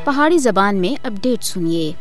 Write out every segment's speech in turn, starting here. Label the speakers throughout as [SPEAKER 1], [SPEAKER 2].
[SPEAKER 1] پہاڑی زبان میں اپڈیٹ سنیے۔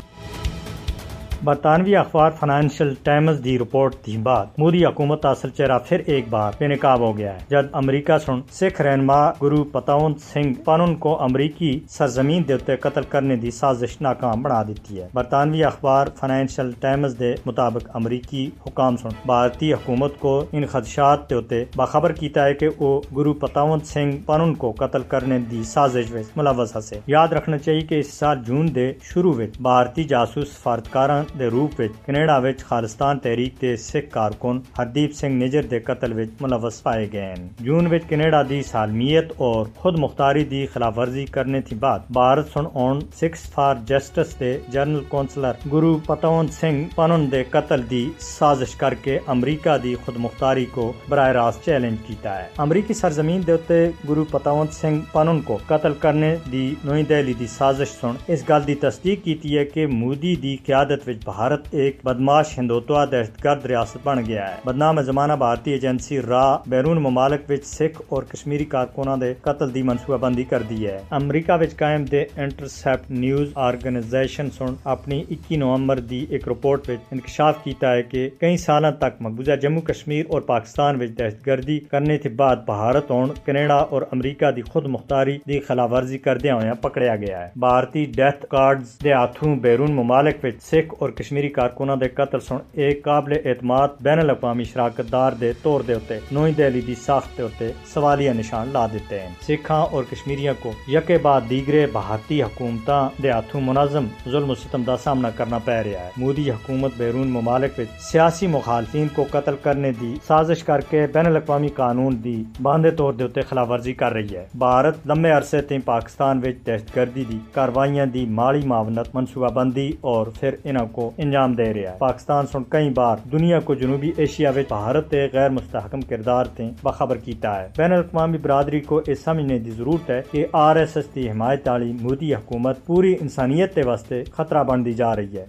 [SPEAKER 2] برطانوی اخبار فائنینشل ٹائمز دی رپورٹ دی بعد مودی حکومت اصل چہرہ پھر ایک بار بے نقاب ہو گیا ہے، جد امریکہ سن سکھ رہنما گرو پتونت سنگھ پنن کو امریکی سرزمین دے اتے قتل کرنے دی سازش ناکام بنا دیتی ہے۔ برطانوی اخبار فائنینشل ٹائمز دے مطابق امریکی حکام سن بھارتی حکومت کو ان خدشات دے اتے باخبر کیتا ہے کہ وہ گرو پتونت سنگھ پنن کو قتل کرنے دی سازش وچ ملوث ہسے۔ یاد رکھنا چاہیے کہ اس سال جون دے شروع وچ بھارتی جاسوس سفارتکاراں دے روپ وچ کینیڈا وچ خالستان تحریک دے سکھ کارکن ہردیپ سنگھ نجر دے قتل وچ ملوث پائے گئے ہیں۔ جون وچ کینیڈا دی سالمیت اور خود مختاری دی خلاف ورزی کرنے تھی بعد بھارت سن اون سکس فار جسٹس دے general counsellor Gurpatwant Singh Pannun دے قتل دی سازش کر کے امریکہ دی خود مختاری کو براہ راست چیلنج کیتا ہے۔ امریکی سرزمین دے اتے گرو پتونت سنگھ پنن کو قتل کرنے دی نئی دہلی دی سازش سن اس گل دی تصدیق کیتی ہے کہ مودی دی قیادت وچ بھارت ایک بدماش ہندوتوا دہشت گرد ریاست بن گیا ہے۔ بدنام زمانہ بھارتی ایجنسی را بیرون ممالک وچ سکھ اور کشمیری کارکناں دے قتل دی منصوبہ بندی کر دی ہے۔ امریکہ وچ قائم دے انٹرسیپٹ نیوز آرگنائزیشن سن اپنی 21 نومبر دی ایک رپورٹ وچ انکشاف کیتا ہے کہ کئی سالاں تک مقبوضہ جموں کشمیر اور پاکستان وچ دہشت گردی کرنے کے بعد بھارت ہن کینیڈا اور امریکہ دی خود مختاری دی خلاف ورزی کردیاں ہویاں پکڑیا گیا ہے۔ بھارتی ڈیتھ کارڈز دے ہاتھوں بیرون ممالک وچ سکھ اور کشمیری کارکناں دے قتل سن ایک قابل اعتماد بین الاقوامی شراکت دار دے طور دے اتے نئی دہلی دی ساخت دے اتے سوالیہ نشان لا دیتے ہیں۔ سکھاں اور کشمیریاں کو یکے بعد دیگرے بھارتی حکومتاں دے ہاتھوں منظم ظلم و ستم دا سامنا کرنا پے رہا ہے۔ مودی حکومت بیرون ممالک وچ سیاسی مخالفین کو قتل کرنے دی سازش کر کے بین الاقوامی قانون دی باندھے طور دے اتے خلاف ورزی کر رہی ہے۔ بھارت لمبے عرصے تیں پاکستان وچ دہشت گردی دی کاروائیاں دی مالی معاونت منصوبہ بندی اور پھر انہاں کو انجام دے رہا ہے۔ پاکستان سن کئی بار دنیا کو جنوبی ایشیا وچ بھارت کے غیر مستحکم کردار تے باخبر کیتا ہے۔ بین الاقوامی برادری کو یہ سمجھنے دی ضرورت ہے کہ RSS دی حمایت والی مودی حکومت پوری انسانیت کے واسطے خطرہ بنتی جا رہی ہے۔